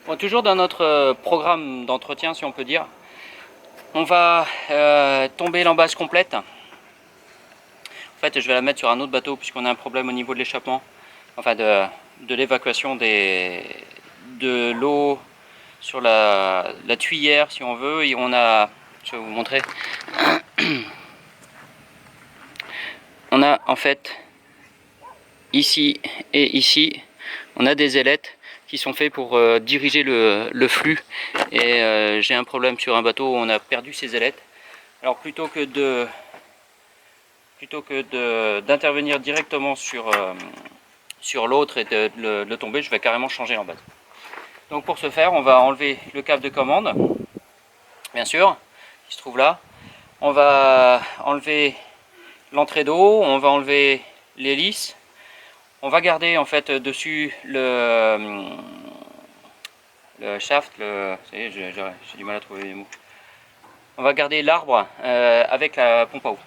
Bon, toujours dans notre programme d'entretien, si on peut dire, on va tomber l'embase complète. En fait, je vais la mettre sur un autre bateau puisqu'on a un problème au niveau de l'échappement, enfin de l'évacuation de l'eau sur la tuyère, si on veut. Et on a, je vais vous montrer, on a en fait ici et ici, on a des ailettes qui sont faits pour diriger le flux. Et j'ai un problème sur un bateau où on a perdu ces ailettes. Alors plutôt que d'intervenir directement sur l'autre et de le tomber, je vais carrément changer l'embase. Donc pour ce faire, on va enlever le câble de commande, bien sûr, qui se trouve là. On va enlever l'entrée d'eau, on va enlever l'hélice. On va garder en fait dessus le shaft, j'ai du mal à trouver les mots. On va garder l'arbre avec la pompe à eau.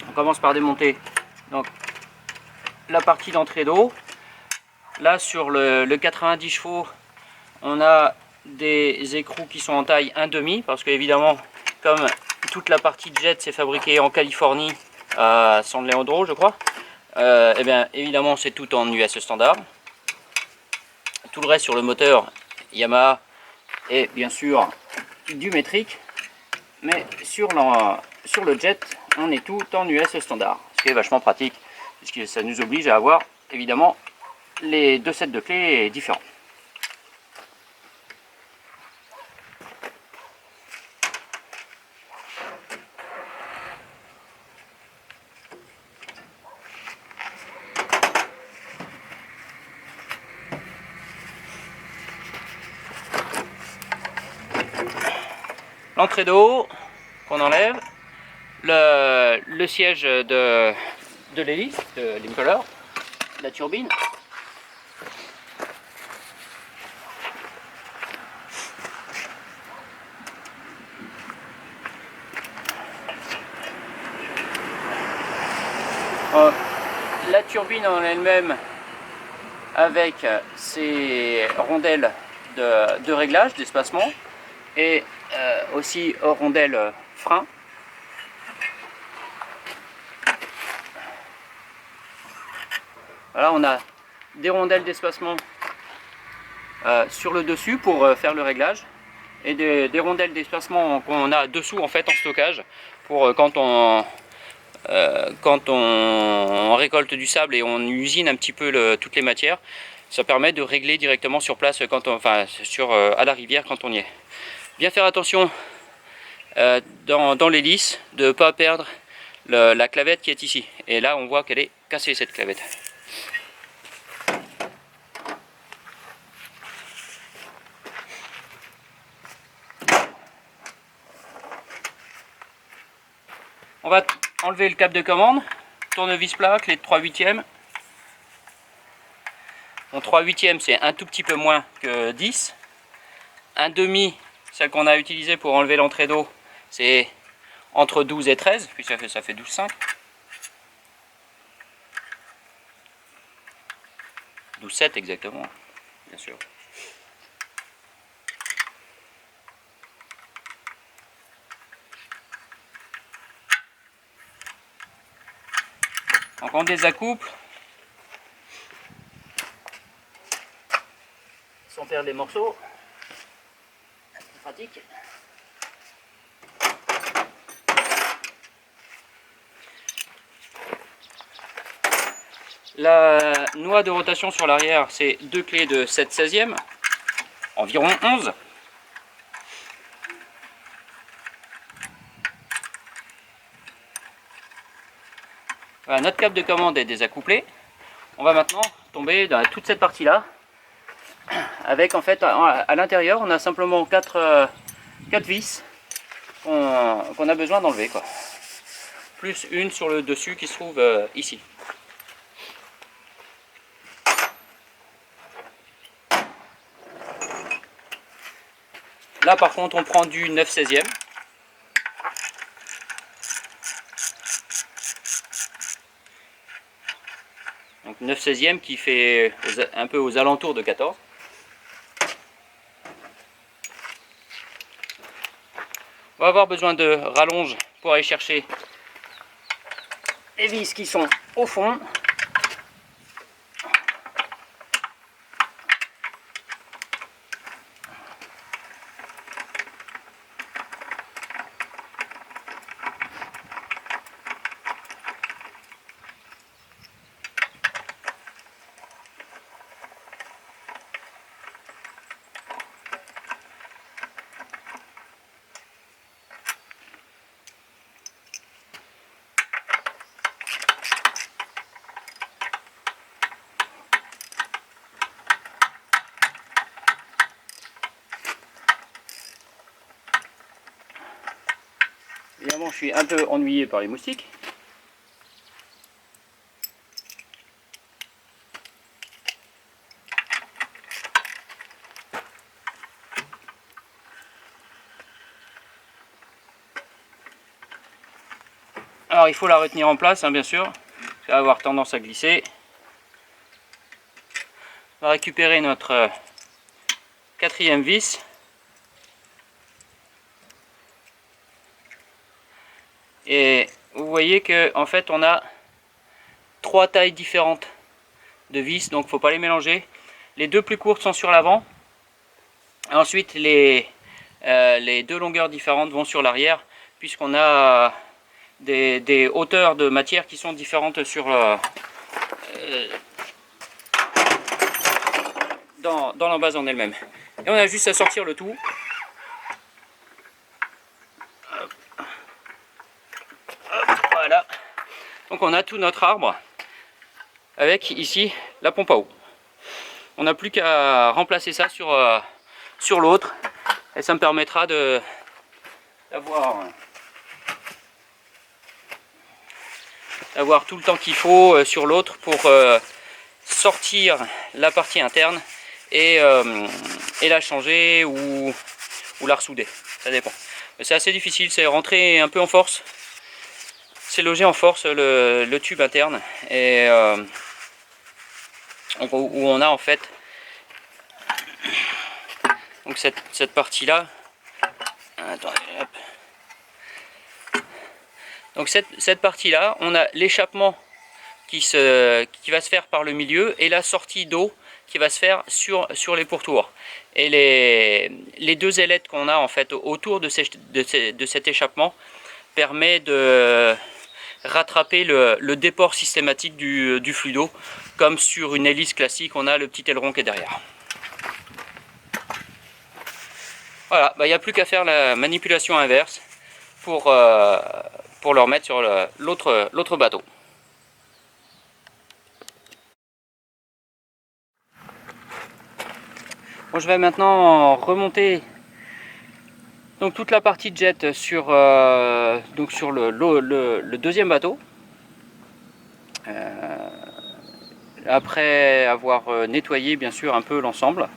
On commence par démonter donc la partie d'entrée d'eau. Là sur le 90 chevaux, on a des écrous qui sont en taille 1,5 parce que évidemment, comme toute la partie de jet c'est fabriqué en Californie à San Leandro, je crois, et bien évidemment c'est tout en US standard. Tout le reste sur le moteur Yamaha est bien sûr du métrique, mais sur le jet on est tout en US standard, ce qui est vachement pratique puisque ça nous oblige à avoir évidemment les deux sets de clés différents. L'entrée d'eau qu'on enlève, le siège de l'hélice, de l'impeller, la turbine. La turbine en elle-même avec ses rondelles de réglage, d'espacement et aussi rondelles frein. Voilà, on a des rondelles d'espacement sur le dessus pour faire le réglage et des rondelles d'espacement qu'on a dessous en fait en stockage pour quand on récolte du sable et on usine un petit peu toutes les matières. Ça permet de régler directement sur place à la rivière quand on y est. Bien faire attention dans l'hélice de ne pas perdre la clavette qui est ici. Et là on voit qu'elle est cassée cette clavette. On va enlever le câble de commande, tournevis plat, clé de 3/8. Bon, 3/8 c'est un tout petit peu moins que 10. 1,5, celle qu'on a utilisée pour enlever l'entrée d'eau, c'est entre 12 et 13, puis ça fait 12,5. 12,7 exactement, bien sûr. Donc on désaccouple sans perdre les morceaux. C'est pratique. La noix de rotation sur l'arrière, c'est deux clés de 7/16, environ 11. Voilà, notre câble de commande est désaccouplé. On va maintenant tomber dans toute cette partie là avec en fait à l'intérieur on a simplement 4 vis qu'on a besoin d'enlever, plus une sur le dessus qui se trouve ici. Là par contre on prend du 9/16. Donc 9/16 qui fait un peu aux alentours de 14. On va avoir besoin de rallonge pour aller chercher les vis qui sont au fond. Évidemment, je suis un peu ennuyé par les moustiques. Alors, il faut la retenir en place, hein, bien sûr. Ça va avoir tendance à glisser. On va récupérer notre 4e vis. Et vous voyez que en fait on a 3 tailles différentes de vis, donc il ne faut pas les mélanger. Les 2 plus courtes sont sur l'avant. Ensuite les 2 longueurs différentes vont sur l'arrière, puisqu'on a des hauteurs de matière qui sont différentes sur dans l'embase en elle-même. Et on a juste à sortir le tout. Voilà. Donc on a tout notre arbre avec ici la pompe à eau. On n'a plus qu'à remplacer ça sur l'autre et ça me permettra d'avoir tout le temps qu'il faut sur l'autre pour sortir la partie interne et la changer ou la ressouder, ça dépend. C'est assez difficile, c'est rentrer un peu en force, c'est loger en force le tube interne et où on a en fait donc cette partie là. Attendez, hop. Donc cette partie là, on a l'échappement qui va se faire par le milieu et la sortie d'eau qui va se faire sur les pourtours. Et les 2 ailettes qu'on a en fait autour de cet échappement permet de rattraper le déport systématique du flux d'eau, comme sur une hélice classique on a le petit aileron qui est derrière. Voilà, il n'y a plus qu'à faire la manipulation inverse pour le remettre sur l'autre bateau. Bon, je vais maintenant remonter donc toute la partie de jet sur le 2e bateau. Après avoir nettoyé bien sûr un peu l'ensemble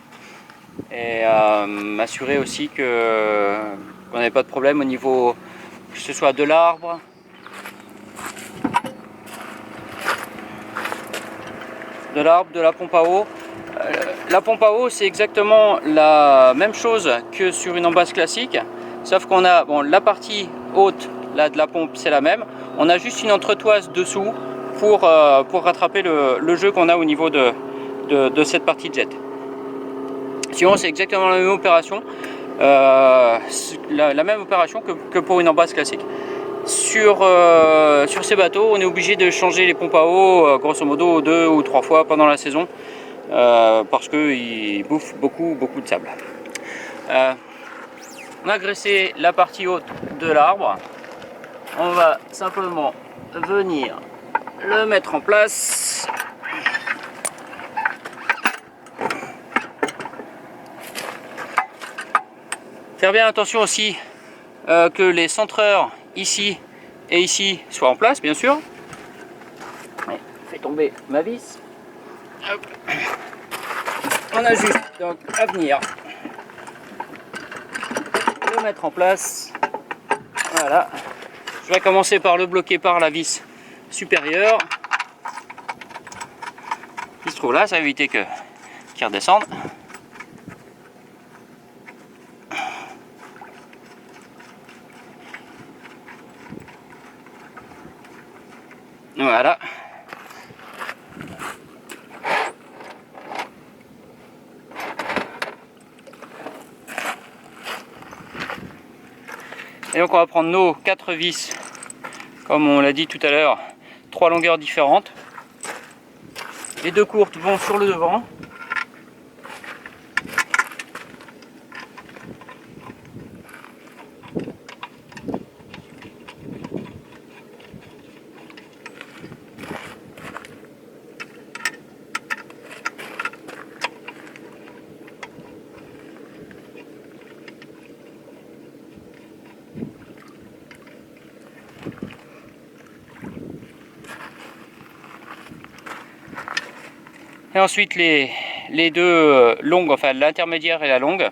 et m'assurer aussi qu'on n'avait pas de problème au niveau que ce soit de l'arbre, de la pompe à eau. La pompe à eau, c'est exactement la même chose que sur une embase classique, sauf qu'on a la partie haute là, de la pompe, c'est la même. On a juste une entretoise dessous pour rattraper le jeu qu'on a au niveau de cette partie de jet. Sinon, c'est exactement la même opération, la même opération que pour une embase classique. Sur ces bateaux, on est obligé de changer les pompes à eau grosso modo 2 ou 3 fois pendant la saison. Parce qu'ils bouffent beaucoup de sable. On a graissé la partie haute de l'arbre. On va simplement venir le mettre en place. Faire bien attention aussi que les centreurs ici et ici soient en place, bien sûr. Ouais, fais tomber ma vis. Hop. On a juste donc à venir le mettre en place. Voilà. Je vais commencer par le bloquer par la vis supérieure. qui se trouve là, ça va éviter qu'il redescende. Voilà. Et donc on va prendre nos 4 vis, comme on l'a dit tout à l'heure, 3 longueurs différentes. Les 2 courtes vont sur le devant. Et ensuite les 2 longues, enfin l'intermédiaire et la longue.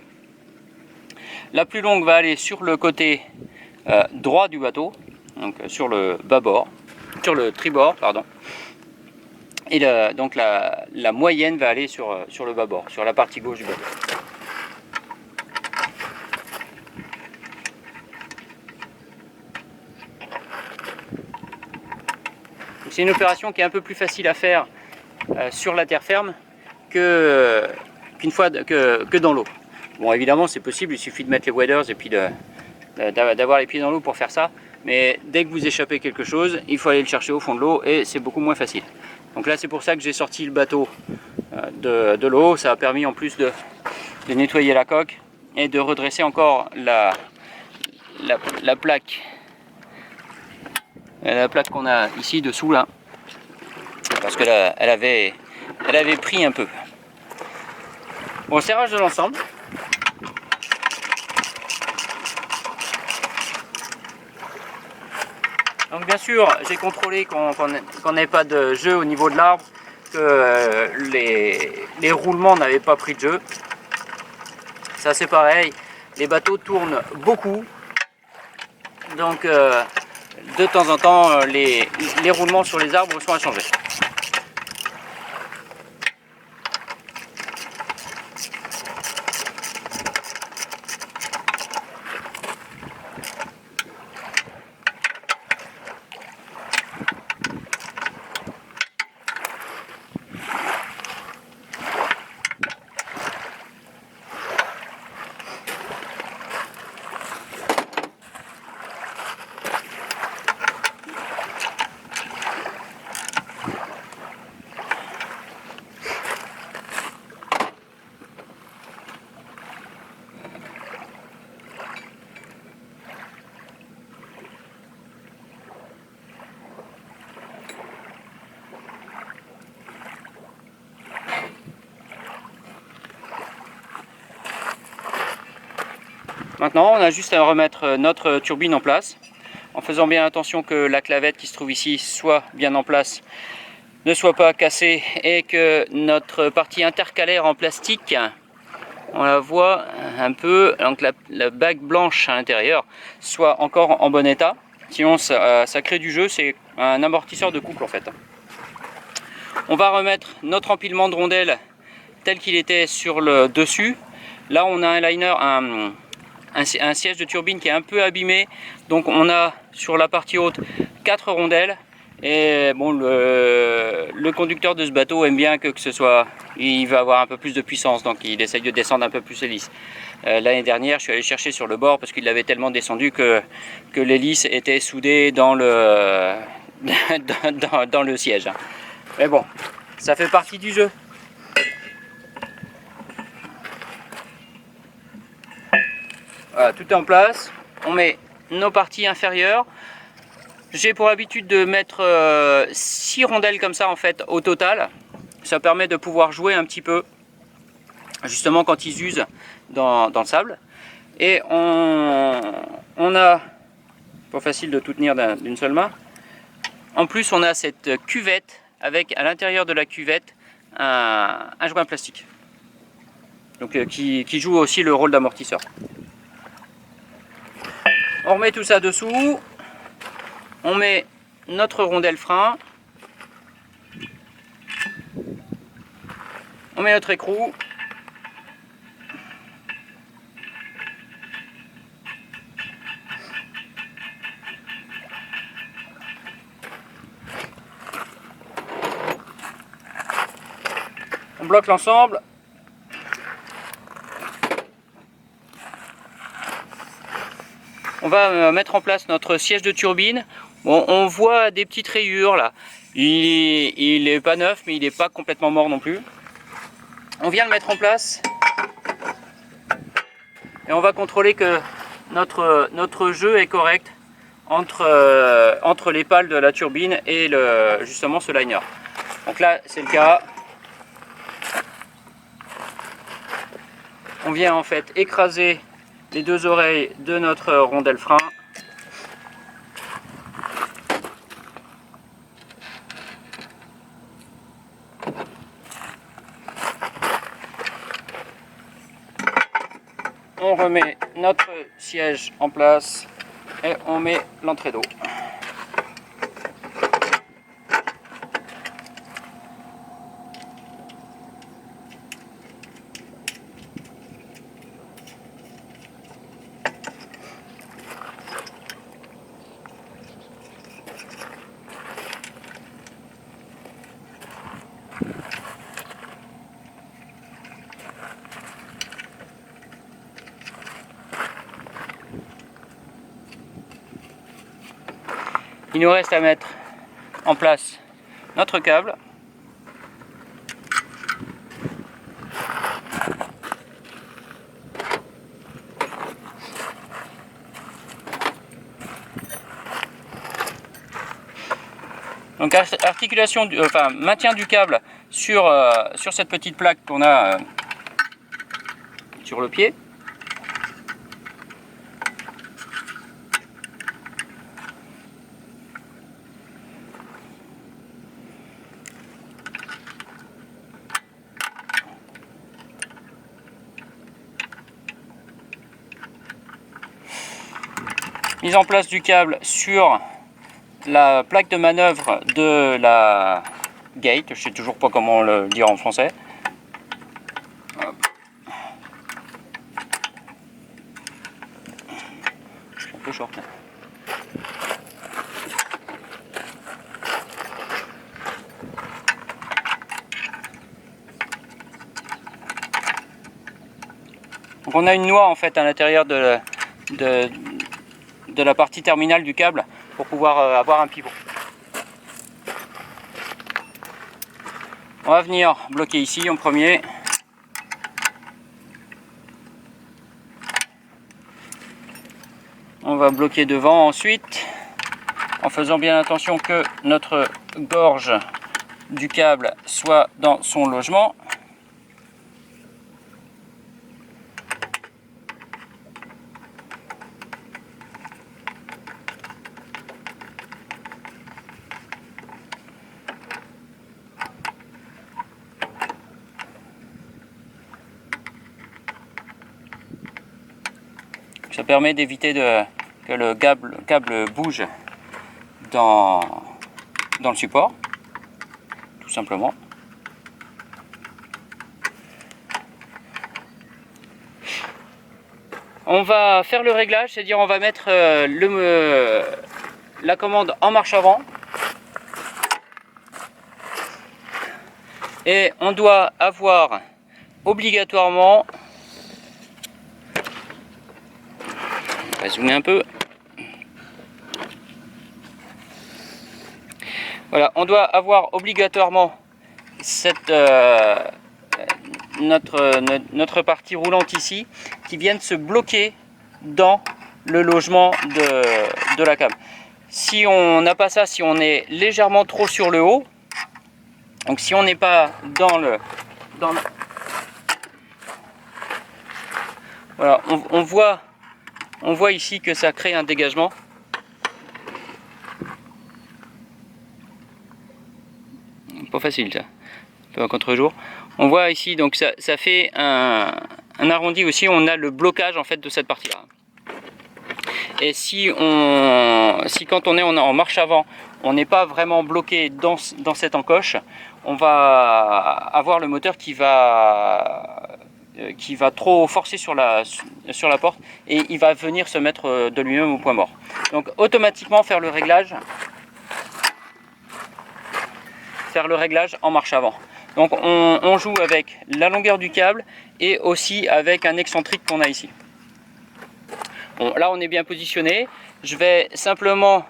La plus longue va aller sur le côté droit du bateau, donc sur le bâbord, sur le tribord, pardon. Et donc la moyenne va aller sur le bâbord, sur la partie gauche du bateau. C'est une opération qui est un peu plus facile à faire sur la terre ferme que dans l'eau. Bon, évidemment c'est possible, il suffit de mettre les waders et puis d'avoir les pieds dans l'eau pour faire ça, mais dès que vous échappez quelque chose, il faut aller le chercher au fond de l'eau et c'est beaucoup moins facile. Donc là c'est pour ça que j'ai sorti le bateau de l'eau. Ça a permis en plus de nettoyer la coque et de redresser encore la plaque. La plaque qu'on a ici dessous là, parce que là, elle avait pris un peu. Bon, serrage de l'ensemble. Donc bien sûr, j'ai contrôlé qu'on n'ait pas de jeu au niveau de l'arbre, que les roulements n'avaient pas pris de jeu. Ça c'est pareil, les bateaux tournent beaucoup, donc de temps en temps les roulements sur les arbres sont à changer. Maintenant, on a juste à remettre notre turbine en place, en faisant bien attention que la clavette qui se trouve ici soit bien en place, ne soit pas cassée, et que notre partie intercalaire en plastique, on la voit un peu, donc la bague blanche à l'intérieur, soit encore en bon état. Sinon ça crée du jeu, c'est un amortisseur de couple en fait. On va remettre notre empilement de rondelles tel qu'il était sur le dessus. Là on a un liner, un siège de turbine qui est un peu abîmé, donc on a sur la partie haute 4 rondelles. Et bon, le conducteur de ce bateau aime bien que ce soit, il veut avoir un peu plus de puissance, donc il essaye de descendre un peu plus l'hélice. L'année dernière, je suis allé chercher sur le bord parce qu'il l'avait tellement descendu que l'hélice était soudée dans le dans le siège. Mais bon, ça fait partie du jeu. Voilà, tout est en place. On met nos parties inférieures. J'ai pour habitude de mettre 6 rondelles comme ça en fait au total. Ça permet de pouvoir jouer un petit peu, justement quand ils usent dans le sable. Et on a, pas facile de tout tenir d'une seule main. En plus on a cette cuvette avec à l'intérieur de la cuvette un joint plastique. Donc qui joue aussi le rôle d'amortisseur. On remet tout ça dessous. On met notre rondelle frein. On met notre écrou. On bloque l'ensemble. On va mettre en place notre siège de turbine. Bon, on voit des petites rayures là. Il est pas neuf, mais il n'est pas complètement mort non plus. On vient le mettre en place. Et on va contrôler que notre jeu est correct entre les pales de la turbine et justement ce liner. Donc là, c'est le cas. On vient en fait écraser les deux oreilles de notre rondelle frein. On remet notre siège en place et on met l'entrée d'eau. Il nous reste à mettre en place notre câble. Donc articulation, maintien du câble sur cette petite plaque qu'on a sur le pied. Mise en place du câble sur la plaque de manœuvre de la gate, je sais toujours pas comment le dire en français. Hop. Je suis un peu short là. Donc on a une noix en fait à l'intérieur de la partie terminale du câble pour pouvoir avoir un pivot. On va venir bloquer ici en premier. On va bloquer devant ensuite, en faisant bien attention que notre gorge du câble soit dans son logement. Ça permet d'éviter que le câble bouge dans le support, tout simplement. On va faire le réglage, c'est-à-dire on va mettre la commande en marche avant. Et on doit avoir obligatoirement, on va zoomer un peu. Voilà, on doit avoir obligatoirement notre partie roulante ici qui vienne se bloquer dans le logement de la câble. Si on n'a pas ça, si on est légèrement trop sur le haut, donc si on n'est pas voilà, on voit ici que ça crée un dégagement. Pas facile ça, un peu à contre-jour. On voit ici, donc ça fait un arrondi aussi, on a le blocage en fait de cette partie-là. Et si quand on est en marche avant, on n'est pas vraiment bloqué dans cette encoche, on va avoir le moteur qui va trop forcer sur la porte et il va venir se mettre de lui-même au point mort. Donc automatiquement faire le réglage en marche avant. Donc on joue avec la longueur du câble et aussi avec un excentrique qu'on a ici. Bon, là on est bien positionné. Je vais simplement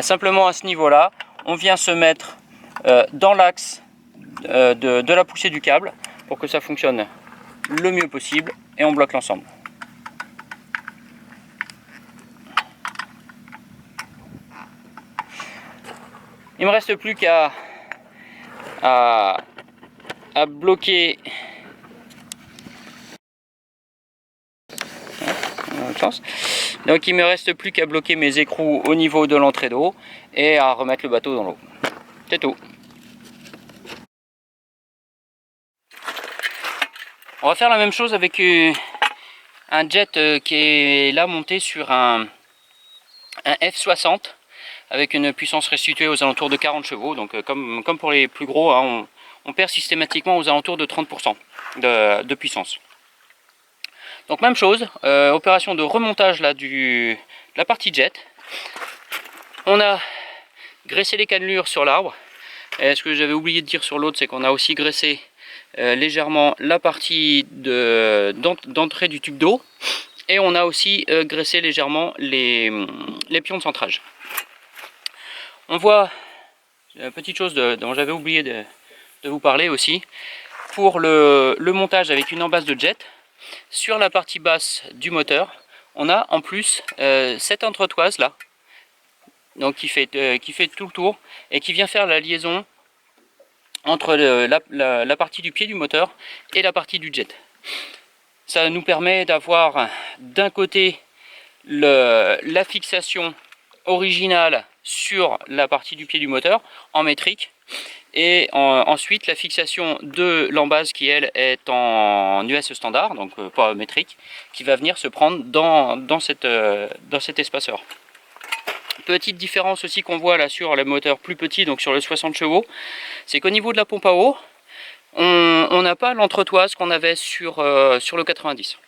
simplement à ce niveau là, on vient se mettre dans l'axe de la poussée du câble pour que ça fonctionne le mieux possible et on bloque l'ensemble. Il me reste plus qu'à bloquer donc il me reste plus qu'à bloquer mes écrous au niveau de l'entrée d'eau et à remettre le bateau dans l'eau. C'est tout. On va faire la même chose avec un jet qui est là monté sur un F60 avec une puissance restituée aux alentours de 40 chevaux. Donc comme pour les plus gros, hein, on perd systématiquement aux alentours de 30% de puissance. Donc même chose, opération de remontage là de la partie jet. On a graissé les cannelures sur l'arbre. Et ce que j'avais oublié de dire sur l'autre, c'est qu'on a aussi graissé légèrement la partie d'entrée du tube d'eau. Et on a aussi graissé légèrement les pions de centrage. On voit une petite chose dont j'avais oublié de vous parler aussi. Pour le montage avec une embase de jet, sur la partie basse du moteur, on a en plus cette entretoise là, donc qui fait tout le tour et qui vient faire la liaison entre la partie du pied du moteur et la partie du jet. Ça nous permet d'avoir d'un côté la fixation originale sur la partie du pied du moteur en métrique et ensuite la fixation de l'embase qui elle est en US standard, donc pas métrique, qui va venir se prendre dans cet espaceur. Petite différence aussi qu'on voit là sur le moteur plus petit, donc sur le 60 chevaux, c'est qu'au niveau de la pompe à eau, on n'a pas l'entretoise qu'on avait sur le 90.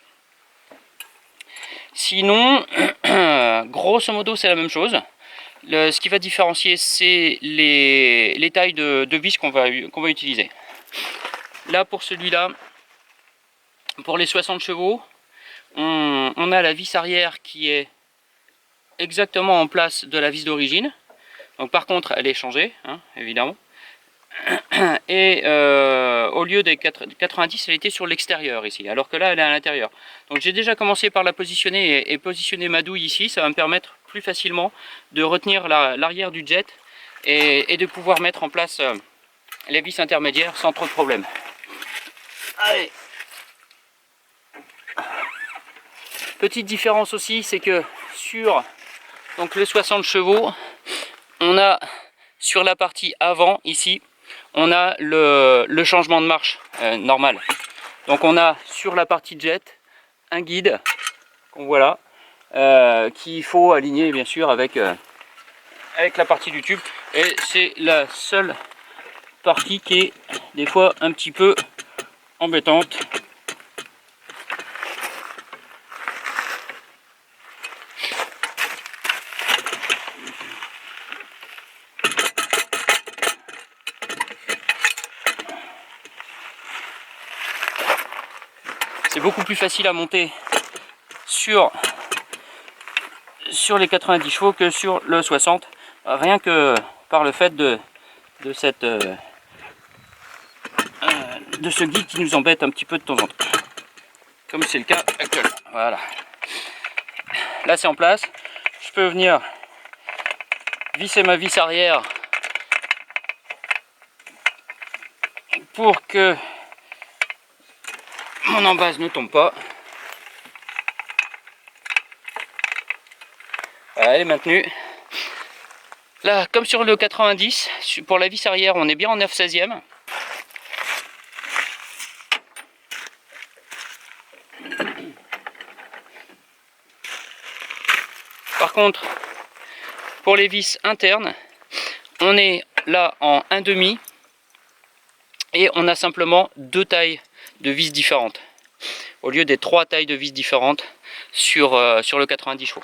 Sinon, grosso modo c'est la même chose. Ce qui va différencier, c'est les tailles de vis qu'on va utiliser. Là, pour celui-là, pour les 60 chevaux, on a la vis arrière qui est exactement en place de la vis d'origine. Donc par contre, elle est changée, hein, évidemment. Et au lieu des 90, elle était sur l'extérieur ici, alors que là, elle est à l'intérieur. Donc j'ai déjà commencé par la positionner et positionner ma douille ici. Ça va me permettre plus facilement de retenir l'arrière du jet et de pouvoir mettre en place les vis intermédiaires sans trop de problèmes. Allez. Petite différence aussi, c'est que sur donc les 60 chevaux, on a sur la partie avant ici, on a le changement de marche normal. Donc on a sur la partie jet un guide qu'on voit là, qu'il faut aligner bien sûr avec la partie du tube. Et c'est la seule partie qui est des fois un petit peu embêtante. C'est beaucoup plus facile à monter sur les 90 chevaux que sur le 60, rien que par le fait de ce guide qui nous embête un petit peu de temps en temps, comme c'est le cas actuellement. Voilà, là c'est en place. Je peux venir visser ma vis arrière pour que mon embase ne tombe pas. Voilà, elle est maintenue. Là, comme sur le 90, pour la vis arrière, on est bien en 9/16e. Par contre, pour les vis internes, on est là en 1,5 et on a simplement 2 tailles de vis différentes au lieu des 3 tailles de vis différentes sur le 90 chevaux.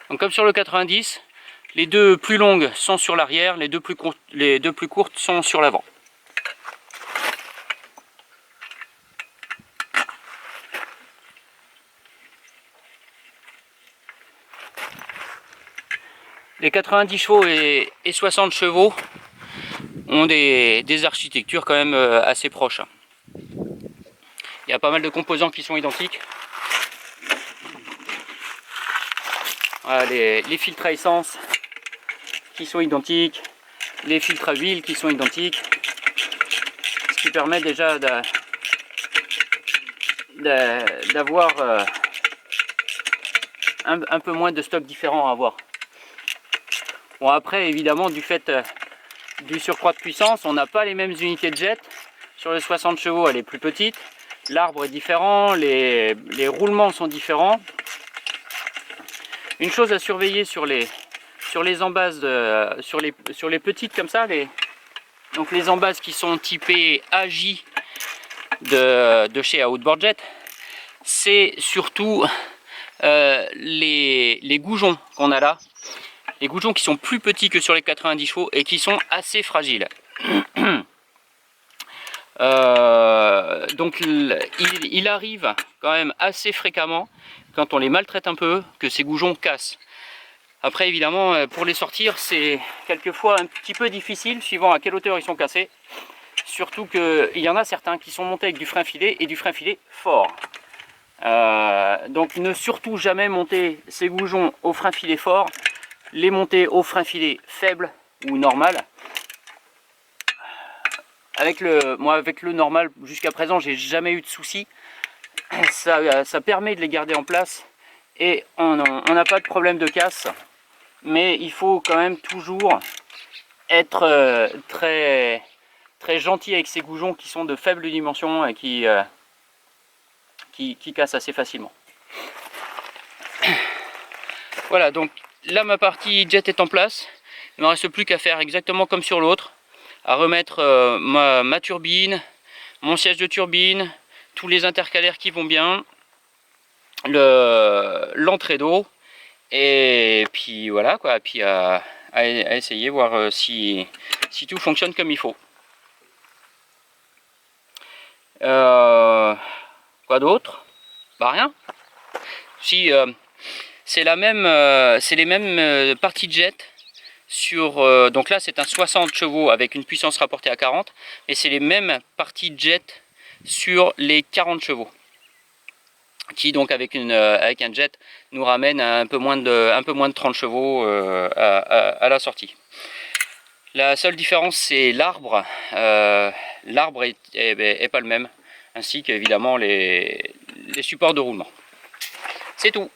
Donc comme sur le 90, les 2 plus longues sont sur l'arrière, les deux plus courtes sont sur l'avant. Les 90 chevaux et 60 chevaux ont des architectures quand même assez proches. Il y a pas mal de composants qui sont identiques. Voilà, les filtres à essence qui sont identiques, les filtres à huile qui sont identiques, ce qui permet déjà d'avoir un peu moins de stocks différents à avoir. Bon, après évidemment du fait du surcroît de puissance, on n'a pas les mêmes unités de jet. Sur les 60 chevaux elle est plus petite, l'arbre est différent, les roulements sont différents. Une chose à surveiller sur les embases, sur les petites comme ça, donc les embases qui sont typées AJ de chez Outboard Jet, c'est surtout les goujons qu'on a là. Les goujons qui sont plus petits que sur les 90 chevaux et qui sont assez fragiles. Donc il arrive quand même assez fréquemment, quand on les maltraite un peu, que ces goujons cassent. Après évidemment pour les sortir c'est quelquefois un petit peu difficile suivant à quelle hauteur ils sont cassés. Surtout qu'il y en a certains qui sont montés avec du frein filet et du frein filet fort. Donc ne surtout jamais monter ces goujons au frein filet fort, les monter au frein filet faible ou normal. Avec le normal, jusqu'à présent, j'ai jamais eu de soucis. Ça permet de les garder en place et on n'a pas de problème de casse. Mais il faut quand même toujours être très gentil avec ces goujons qui sont de faible dimension et qui cassent assez facilement. Voilà, donc là ma partie jet est en place. Il ne me reste plus qu'à faire exactement comme sur l'autre, à remettre ma turbine, mon siège de turbine, tous les intercalaires qui vont bien, l'entrée d'eau, et puis voilà quoi, puis à essayer, voir si tout fonctionne comme il faut. Quoi d'autre? Bah rien. Si c'est les mêmes parties de jet sur donc là c'est un 60 chevaux avec une puissance rapportée à 40, et c'est les mêmes parties de jet sur les 40 chevaux qui donc avec un jet nous ramène à un peu moins de 30 chevaux à la sortie. La seule différence c'est l'arbre. L'arbre est pas le même, ainsi qu'évidemment les supports de roulement. C'est tout.